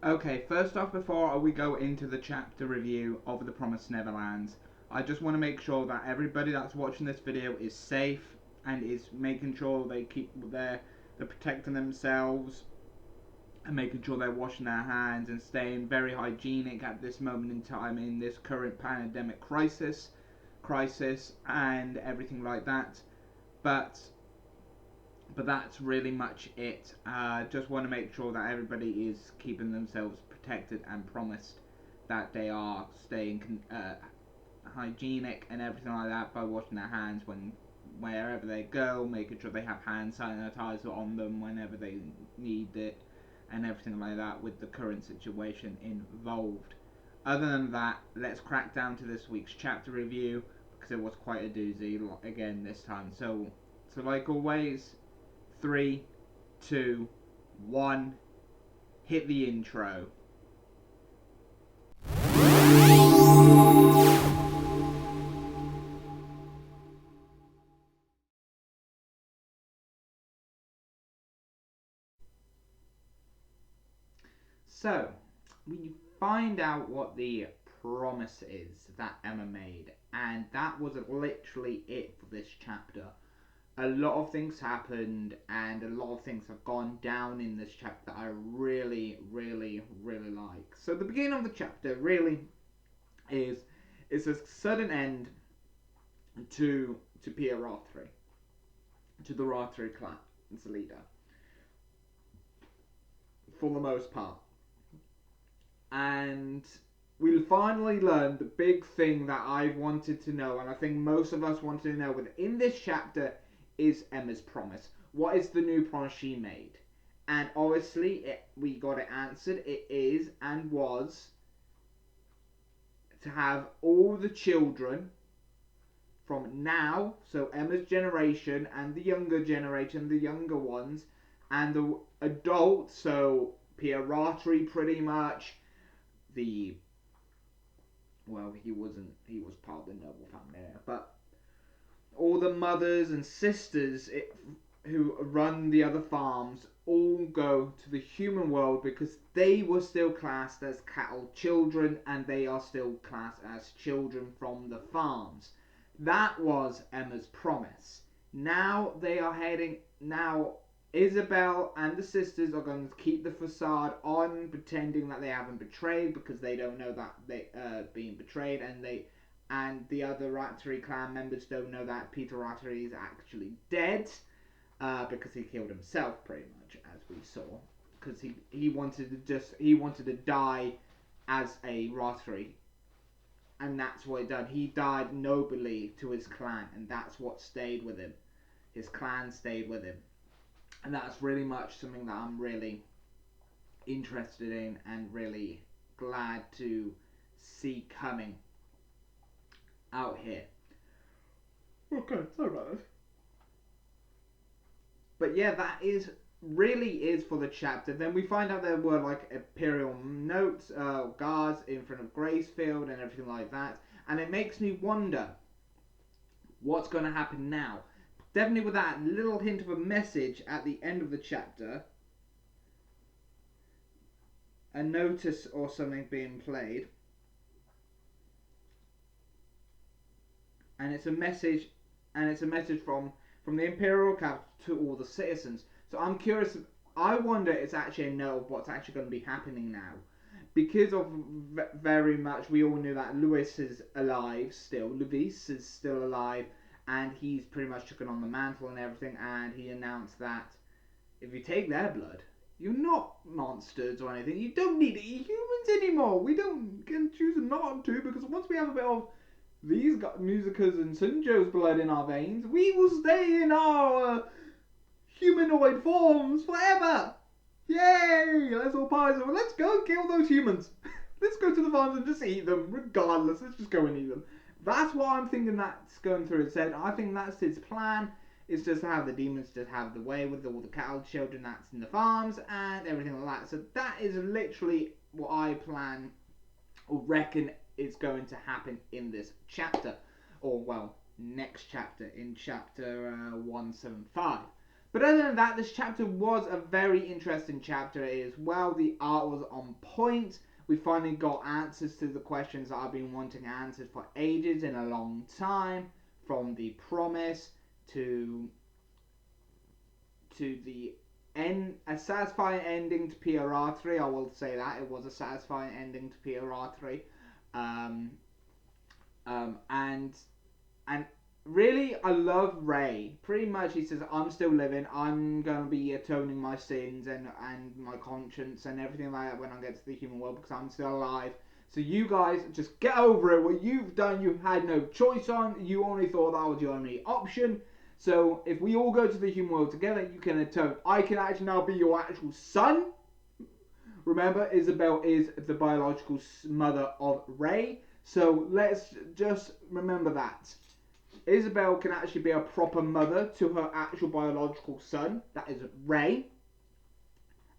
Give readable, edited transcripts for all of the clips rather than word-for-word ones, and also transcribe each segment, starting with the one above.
Okay, first off, before we go into the chapter review of The Promised Neverland, I just want to make sure that everybody that's watching this video is safe and is making sure they're protecting themselves and making sure they're washing their hands and staying very hygienic at this moment in time in this current pandemic crisis and everything like that. But that's really much it. Just want to make sure that everybody is keeping themselves protected and promised that they are staying hygienic and everything like that by washing their hands wherever they go, making sure they have hand sanitizer on them whenever they need it, and everything like that with the current situation involved. Other than that, let's crack down to this week's chapter review because it was quite a doozy again this time. So like always, 3, 2, 1, hit the intro. So, we find out what the promise is that Emma made, and that was literally it for this chapter. A lot of things happened, and a lot of things have gone down in this chapter that I really, really, really like. So the beginning of the chapter really is a sudden end to Pia Rothry, to the Rothry clan's leader, for the most part. And we'll finally learn the big thing that I wanted to know, and I think most of us wanted to know within this chapter, is Emma's promise. What is the new promise she made? And obviously, we got it answered. It is and was to have all the children from now, so Emma's generation and the younger generation, the younger ones, and the adults, so Pia Rothry pretty much, he was part of the noble family, but all the mothers and sisters who run the other farms all go to the human world because they were still classed as cattle children and they are still classed as children from the farms. That was Emma's promise. Now Isabel and the sisters are going to keep the facade on, pretending that they haven't betrayed because they don't know that they are being betrayed, and the other Rothry clan members don't know that Peter Rothry is actually dead because he killed himself pretty much, as we saw, because he wanted to die as a Rothry, and that's what he done. He died nobly to his clan, and that's what stayed with him. His clan stayed with him. And that's really much something that I'm really interested in and really glad to see coming out here. Okay, sorry about this. But yeah, that really is for the chapter. Then we find out there were like imperial notes, guards in front of Gracefield and everything like that. And it makes me wonder what's going to happen now. Definitely with that little hint of a message at the end of the chapter. A notice or something being played. And it's a message from the Imperial capital to all the citizens. So I'm curious, I wonder it's actually a note of what's actually going to be happening now. Because of very much, we all knew that Luis is still alive. And he's pretty much taken on the mantle and everything, and he announced that if you take their blood, you're not monsters or anything. You don't need to eat humans anymore. We can choose not to, because once we have a bit of these Musica's and Sunjo's blood in our veins, we will stay in our humanoid forms forever. Yay! Let's all party. So let's go kill those humans. Let's go to the farms and just eat them, regardless. Let's just go and eat them. That's what I'm thinking that's going through his head. I think that's his plan. Is just to have the demons just have the way with all the cattle children that's in the farms and everything like that. So that is literally what I plan or reckon is going to happen in this chapter. Or, well, next chapter, in chapter 175. But other than that, this chapter was a very interesting chapter as well. The art was on point. We finally got answers to the questions that I've been wanting answered for ages, in a long time, from the promise to the end, a satisfying ending to PRR3. I will say that it was a satisfying ending to PRR3, and really, I love Ray. Pretty much, he says, I'm still living. I'm going to be atoning my sins and my conscience and everything like that when I get to the human world, because I'm still alive. So you guys, just get over it. What you've done, you had no choice on. You only thought that was your only option. So if we all go to the human world together, you can atone. I can actually now be your actual son. Remember, Isabel is the biological mother of Ray. So let's just remember that. Isabel can actually be a proper mother to her actual biological son, that is Ray.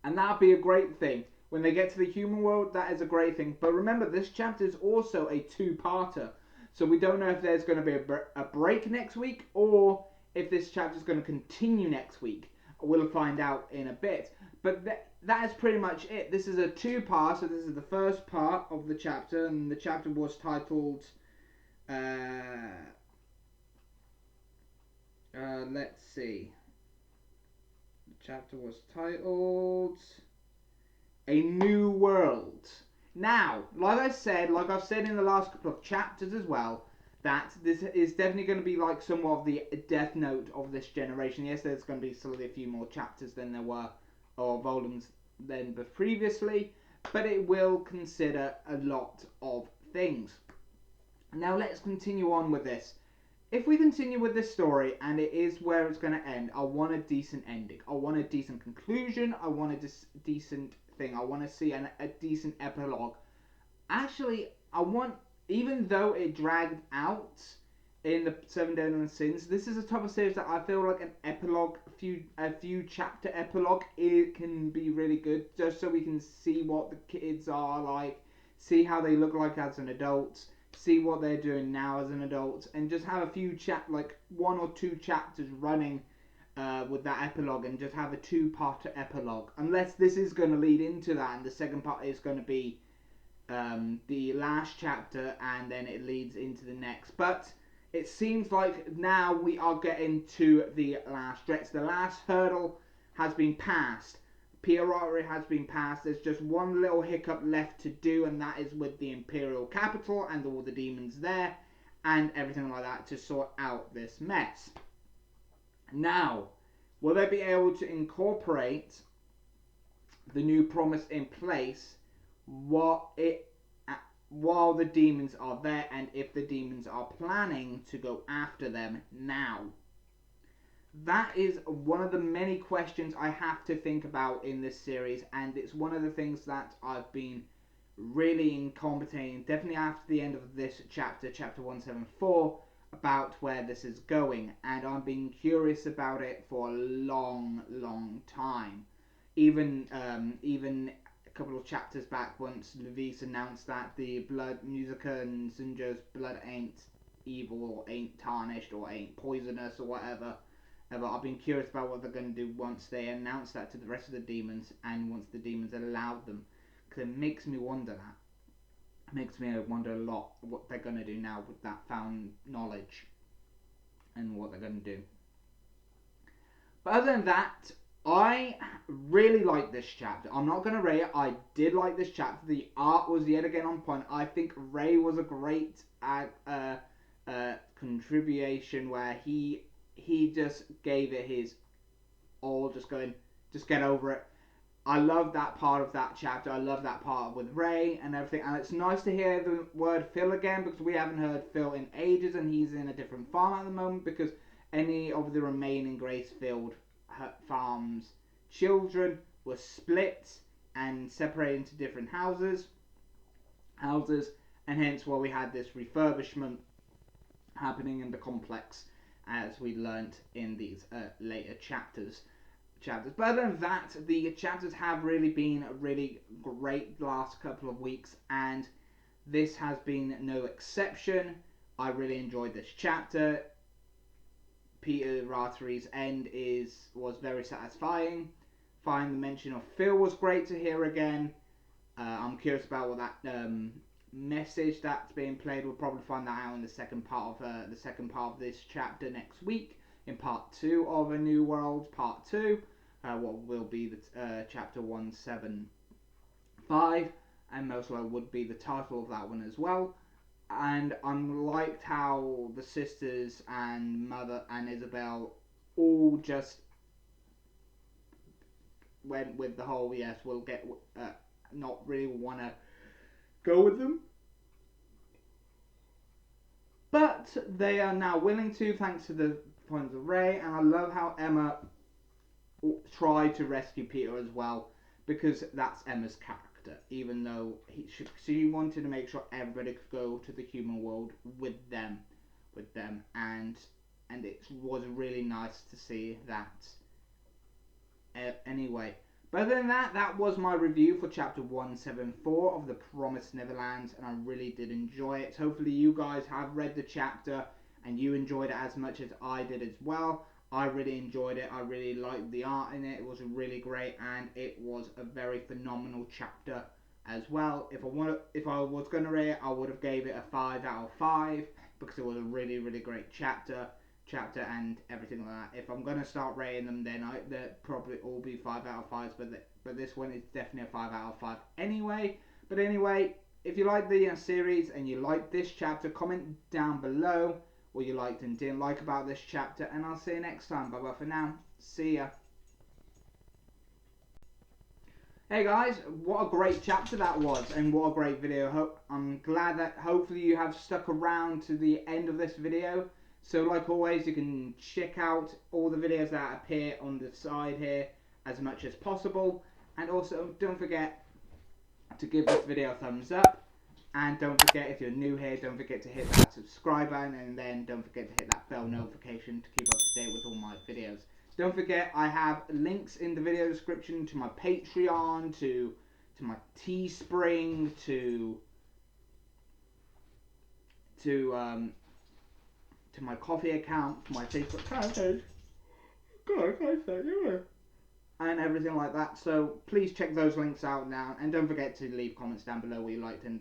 And that'd be a great thing. When they get to the human world, that is a great thing. But remember, this chapter is also a two-parter. So we don't know if there's going to be a break next week, or if this chapter is going to continue next week. We'll find out in a bit. But that is pretty much it. This is a two-part, so this is the first part of the chapter, and the chapter was titled... let's see. The chapter was titled A New World. Now, like I've said in the last couple of chapters as well, that this is definitely going to be like somewhat of the Death Note of this generation. Yes, there's going to be slightly a few more chapters than there were, or volumes than previously, but it will consider a lot of things. Now let's continue on with this. If we continue with this story and it is where it's going to end, I want a decent ending. I want a decent conclusion. I want a decent thing. I want to see a decent epilogue. Actually, I want, even though it dragged out in the Seven Deadly Sins, this is a type of series that I feel like an epilogue, a few chapter epilogue, it can be really good, just so we can see what the kids are like, see how they look like as an adult, see what they're doing now as an adult, and just have a few like 1 or 2 chapters running with that epilogue, and just have a 2-part epilogue. Unless this is going to lead into that, and the second part is going to be the last chapter, and then it leads into the next. But it seems like now we are getting to the last stretch. The last hurdle has been passed. PRR has been passed. There's just one little hiccup left to do, and that is with the Imperial capital and all the demons there and everything like that to sort out this mess. Now, will they be able to incorporate the new promise in place while the demons are there, and if the demons are planning to go after them now? That is one of the many questions I have to think about in this series, and it's one of the things that I've been really contemplating, definitely after the end of this chapter, chapter 174, about where this is going, and I've been curious about it for a long, long time. Even a couple of chapters back, once Levis announced that the blood, Musica and Sunjo's blood ain't evil, or ain't tarnished, or ain't poisonous, or whatever. I've been curious about what they're going to do once they announce that to the rest of the demons, and once the demons allow them, because it makes me wonder that. It makes me wonder a lot what they're going to do now with that found knowledge, and what they're going to do. But other than that, I really like this chapter. I'm not going to rate it. I did like this chapter. The art was yet again on point. I think Ray was a great contribution, where he just gave it his all, just get over it. I love that part of that chapter. I love that part with Ray and everything. And it's nice to hear the word Phil again, because we haven't heard Phil in ages, and he's in a different farm at the moment, because any of the remaining Gracefield farm's children were split and separated into different houses, and hence why we had this refurbishment happening in the complex, as we learnt in these later chapters. But other than that, the chapters have really been really great the last couple of weeks, and this has been no exception. I really enjoyed this chapter. Peter Rattery's end was very satisfying. Find the mention of Phil was great to hear again. I'm curious about what that message that's being played. We'll probably find that out in the second part of this chapter next week, in part 2 of A New World, part 2. What will be the chapter 175, and most likely would be the title of that one as well. And I'm liked how the sisters and Mother and Isabel all just went with the whole yes, we'll get not really want to go with them, but they are now willing to, thanks to the points of Ray. And I love how Emma tried to rescue Peter as well, because that's Emma's character. Even though she wanted to make sure everybody could go to the human world with them, and it was really nice to see that. Anyway, but other than that, that was my review for chapter 174 of The Promised Neverland, and I really did enjoy it. Hopefully you guys have read the chapter and you enjoyed it as much as I did as well. I really enjoyed it. I really liked the art in it. It was really great, and it was a very phenomenal chapter as well. If I was going to rate it, I would have gave it a 5 out of 5, because it was a really, really great chapter and everything like that. If I'm going to start rating them, then they'll probably all be 5 out of 5s, but this one is definitely a 5 out of 5 anyway. But anyway, if you like the series and you like this chapter, comment down below what you liked and didn't like about this chapter, and I'll see you next time. Bye bye for now. See ya. Hey guys, what a great chapter that was, and what a great video. I'm glad that hopefully you have stuck around to the end of this video. So like always, you can check out all the videos that appear on the side here as much as possible. And also, don't forget to give this video a thumbs up. And don't forget, if you're new here, don't forget to hit that subscribe button. And then don't forget to hit that bell notification to keep up to date with all my videos. Don't forget, I have links in the video description to my Patreon, to my Teespring, to my Coffee account, to my Facebook account, and everything like that. So please check those links out now, and don't forget to leave comments down below what you liked and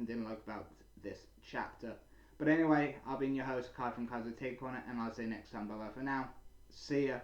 didn't like about this chapter. But anyway, I've been your host, Kai from Kai's Take On It, and I'll see you next time. Bye bye for now. See ya.